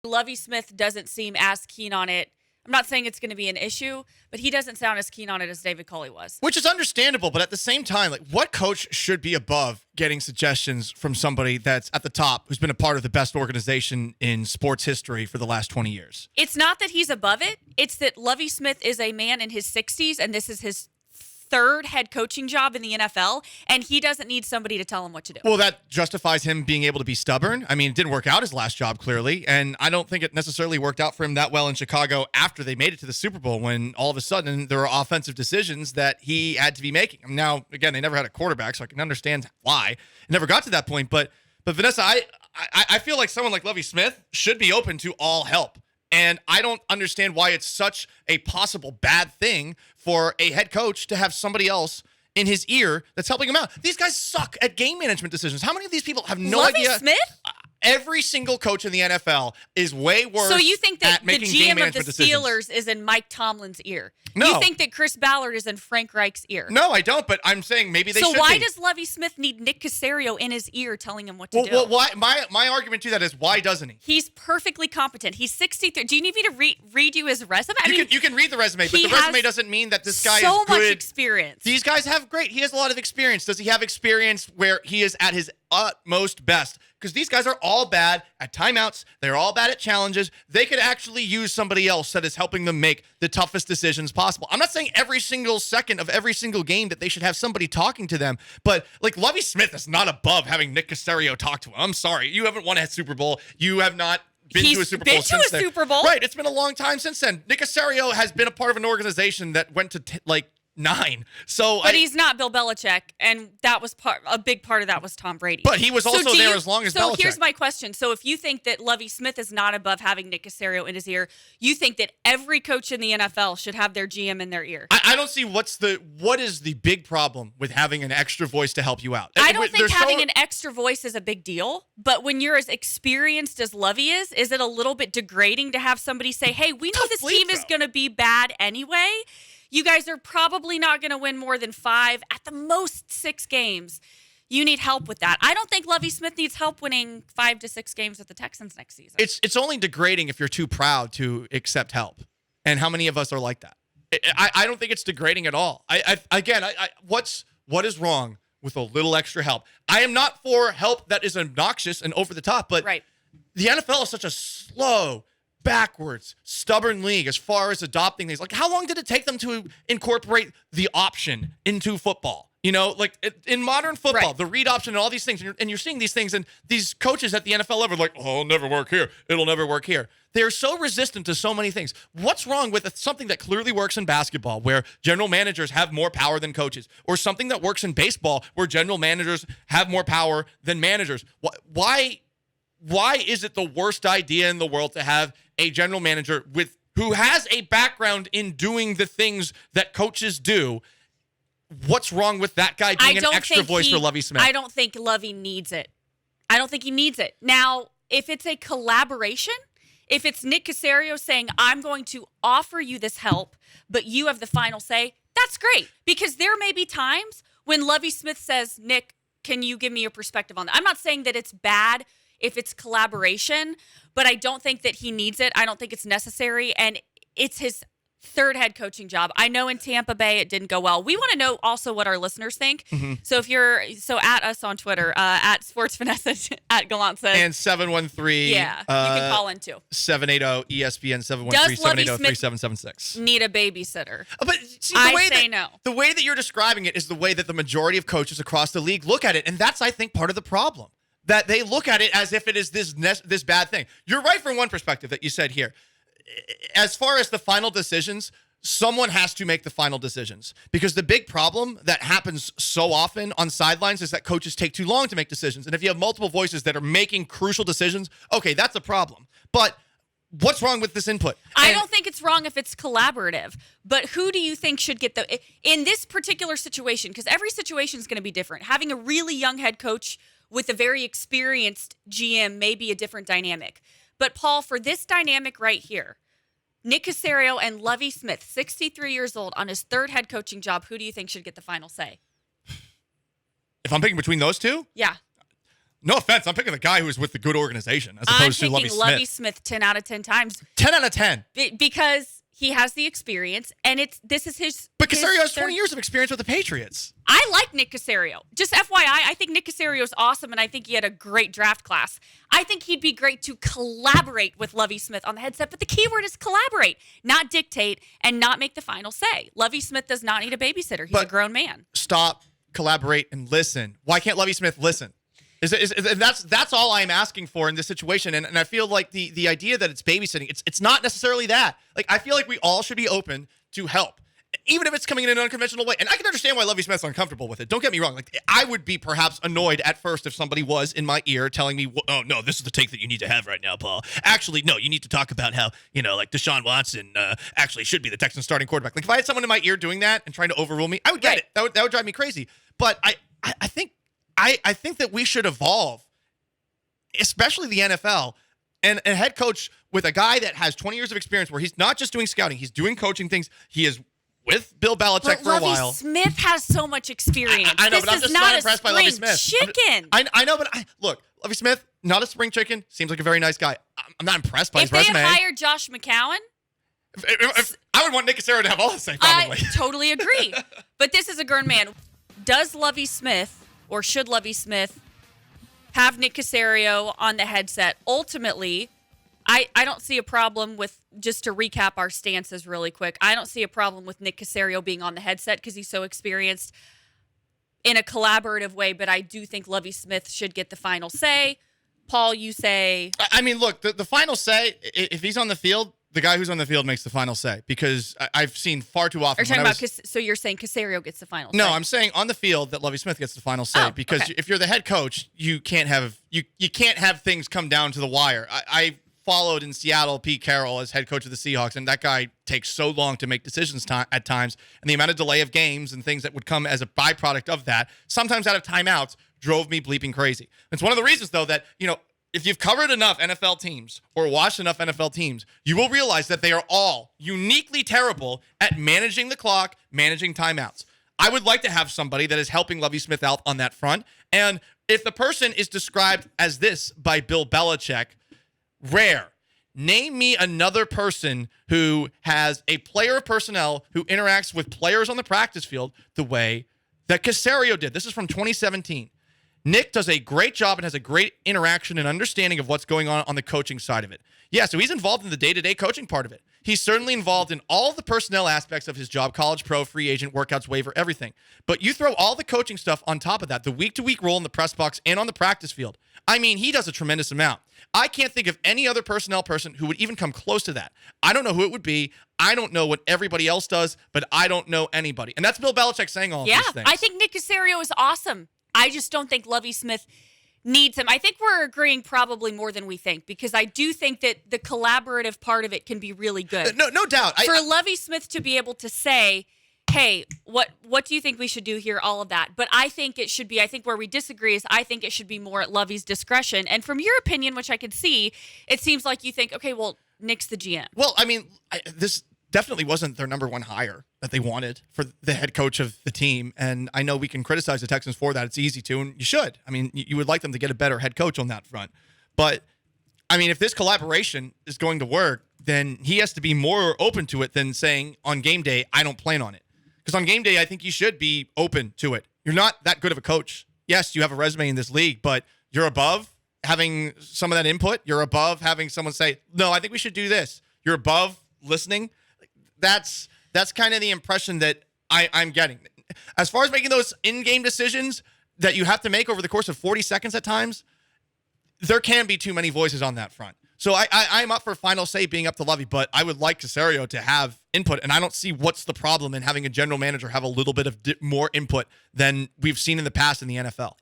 Lovie Smith doesn't seem as keen on it. I'm not saying it's going to be an issue, but he doesn't sound as keen on it as David Culley was. Which is understandable, but at the same time, like, what coach should be above getting suggestions from somebody that's at the top who's been a part of the best organization in sports history for the last 20 years? It's not that he's above it. It's that Lovie Smith is a man in his 60s, and this is his third head coaching job in the NFL, and he doesn't need somebody to tell him what to do. Well, that justifies him being able to be stubborn. I mean, it didn't work out his last job, clearly, and I don't think it necessarily worked out for him that well in Chicago after they made it to the Super Bowl, when all of a sudden there were offensive decisions that he had to be making. Now, again, they never had a quarterback, so I can understand why. It never got to that point, but Vanessa, I feel like someone like Lovie Smith should be open to all help. And I don't understand why it's such a possible bad thing for a head coach to have somebody else in his ear that's helping him out. These guys suck at game management decisions. How many of these people have no idea? Lovie Smith? Every single coach in the NFL is way worse. So you think that at the making game GM of the management decisions. Steelers is in Mike Tomlin's ear? No. You think that Chris Ballard is in Frank Reich's ear? No, I don't, but I'm saying maybe they should be. So why does Lovie Smith need Nick Caserio in his ear telling him what to do? Well, why? My argument to that is, why doesn't he? He's perfectly competent. He's 63. Do you need me to read you his resume? You can read the resume, but the resume doesn't mean that this guy is so good. much experience. These guys have great. He has a lot of experience. Does he have experience where he is at his utmost best? Because these guys are all bad at timeouts. They're all bad at challenges. They could actually use somebody else that is helping them make the toughest decisions possible. I'm not saying every single second of every single game that they should have somebody talking to them, but like Lovie Smith is not above having Nick Caserio talk to him. I'm sorry. You haven't won a Super Bowl. You have not been to a Super Bowl since then. Super Bowl. Right. It's been a long time since then. Nick Caserio has been a part of an organization that went to 9. But he's not Bill Belichick, and that was a big part of that was Tom Brady. But he was also there as long as Belichick. So here's my question. So if you think that Lovie Smith is not above having Nick Caserio in his ear, you think that every coach in the NFL should have their GM in their ear? I don't see what is the big problem with having an extra voice to help you out. I don't think having an extra voice is a big deal, but when you're as experienced as Lovie is it a little bit degrading to have somebody say, hey, we know this team is going to be bad anyway. You guys are probably not going to win more than 5, at the most 6 games. You need help with that. I don't think Lovie Smith needs help winning 5 to 6 games with the Texans next season. It's only degrading if you're too proud to accept help. And how many of us are like that? I don't think it's degrading at all. What is wrong with a little extra help? I am not for help that is obnoxious and over the top, but right. The NFL is such a slow, backwards, stubborn league as far as adopting things. Like, how long did it take them to incorporate the option into football? You know, like in modern football, right. The read option and all these things, and you're seeing these things, and these coaches at the NFL level are like, oh, it'll never work here. It'll never work here. They're so resistant to so many things. What's wrong with something that clearly works in basketball, where general managers have more power than coaches, or something that works in baseball, where general managers have more power than managers? Why is it the worst idea in the world to have a general manager who has a background in doing the things that coaches do? What's wrong with that guy being an extra voice for Lovie Smith? I don't think Lovie needs it. I don't think he needs it. Now, if it's a collaboration, if it's Nick Caserio saying, I'm going to offer you this help, but you have the final say, that's great. Because there may be times when Lovie Smith says, Nick, can you give me your perspective on that? I'm not saying that it's bad if it's collaboration, but I don't think that he needs it. I don't think it's necessary, and it's his third head coaching job. I know in Tampa Bay it didn't go well. We want to know also what our listeners think. Mm-hmm. So at us on Twitter, at SportsVanessa, at Gallant says. And 713. Yeah, you can call in too. 780-ESPN, 713-780-3776. Need a babysitter? But see, no. The way that you're describing it is the way that the majority of coaches across the league look at it, and that's, I think, part of the problem. That they look at it as if it is this bad thing. You're right from one perspective that you said here. As far as the final decisions, someone has to make the final decisions, because the big problem that happens so often on sidelines is that coaches take too long to make decisions. And if you have multiple voices that are making crucial decisions, okay, that's a problem. But what's wrong with this input? I don't think it's wrong if it's collaborative, but who do you think should get in this particular situation? Because every situation is going to be different. Having a really young head coach with a very experienced GM may be a different dynamic. But Paul, for this dynamic right here, Nick Caserio and Lovie Smith, 63 years old, on his third head coaching job, who do you think should get the final say? If I'm picking between those two? Yeah. No offense, I'm picking the guy who's with the good organization as opposed to Lovie I'm Smith. picking Lovie Smith 10 out of 10 times. 10 out of 10. Because he has the experience, and this is his. But Caserio has 20 years of experience with the Patriots. I like Nick Caserio. Just FYI, I think Nick Caserio is awesome, and I think he had a great draft class. I think he'd be great to collaborate with Lovie Smith on the headset, but the key word is collaborate, not dictate, and not make the final say. Lovie Smith does not need a babysitter. He's a grown man. Stop, collaborate, and listen. Why can't Lovie Smith listen? That's all I'm asking for in this situation, and I feel like the idea that it's babysitting, it's not necessarily that. Like, I feel like we all should be open to help, even if it's coming in an unconventional way. And I can understand why Lovie Smith's uncomfortable with it. Don't get me wrong. Like, I would be perhaps annoyed at first if somebody was in my ear telling me, "Oh no, this is the take that you need to have right now, Paul. Actually, no, you need to talk about how like Deshaun Watson actually should be the Texans starting quarterback." Like, if I had someone in my ear doing that and trying to overrule me, I would get it. That would drive me crazy. But I think that we should evolve, especially the NFL, and a head coach with a guy that has 20 years of experience where he's not just doing scouting, he's doing coaching things. He is with Bill Belichick for a while. Lovie Smith has so much experience. I know, but I'm just not impressed by Lovie Smith. Chicken. I know, but look, Lovie Smith, not a spring chicken, seems like a very nice guy. I'm not impressed by his resume. If they hired Josh McCown, if I would want Nick Caserio to have all the same, probably. I totally agree. But this is a grown man. Does Lovie Smith, or should Lovie Smith, have Nick Caserio on the headset? Ultimately, I don't see a problem with, just to recap our stances really quick, I don't see a problem with Nick Caserio being on the headset because he's so experienced in a collaborative way, but I do think Lovie Smith should get the final say. Paul, you say... I mean, look, the final say, if he's on the field, the guy who's on the field makes the final say, because I've seen far too often. So you're saying Caserio gets the final say? No, I'm saying on the field that Lovie Smith gets the final say, because if you're the head coach, you can't have things come down to the wire. I followed in Seattle Pete Carroll as head coach of the Seahawks, and that guy takes so long to make decisions at times, and the amount of delay of games and things that would come as a byproduct of that, sometimes out of timeouts, drove me bleeping crazy. It's one of the reasons, though, that if you've covered enough NFL teams or watched enough NFL teams, you will realize that they are all uniquely terrible at managing the clock, managing timeouts. I would like to have somebody that is helping Lovie Smith out on that front. And if the person is described as this by Bill Belichick, rare. Name me another person who has a player of personnel who interacts with players on the practice field the way that Caserio did. This is from 2017. Nick does a great job and has a great interaction and understanding of what's going on the coaching side of it. Yeah, so he's involved in the day-to-day coaching part of it. He's certainly involved in all the personnel aspects of his job, college, pro, free agent, workouts, waiver, everything. But you throw all the coaching stuff on top of that, the week-to-week role in the press box and on the practice field. I mean, he does a tremendous amount. I can't think of any other personnel person who would even come close to that. I don't know who it would be. I don't know what everybody else does, but I don't know anybody. And that's Bill Belichick saying all of these things. Yeah, I think Nick Caserio is awesome. I just don't think Lovie Smith needs him. I think we're agreeing probably more than we think, because I do think that the collaborative part of it can be really good. No doubt. For Lovie Smith to be able to say, hey, what do you think we should do here, all of that. But I think it should be, I think where we disagree is I think it should be more at Lovie's discretion. And from your opinion, which I can see, it seems like you think, okay, well, Nick's the GM. Well, I mean, this definitely wasn't their number one hire that they wanted for the head coach of the team. And I know we can criticize the Texans for that. It's easy to, and you should. I mean, you would like them to get a better head coach on that front. But, I mean, if this collaboration is going to work, then he has to be more open to it than saying on game day, I don't plan on it. Because on game day, I think you should be open to it. You're not that good of a coach. Yes, you have a resume in this league, but you're above having some of that input. You're above having someone say, no, I think we should do this. You're above listening. That's kind of the impression that I'm getting. As far as making those in-game decisions that you have to make over the course of 40 seconds at times, there can be too many voices on that front. So I'm up for final say being up to Lovie, but I would like Caserio to have input, and I don't see what's the problem in having a general manager have a little bit of more input than we've seen in the past in the NFL.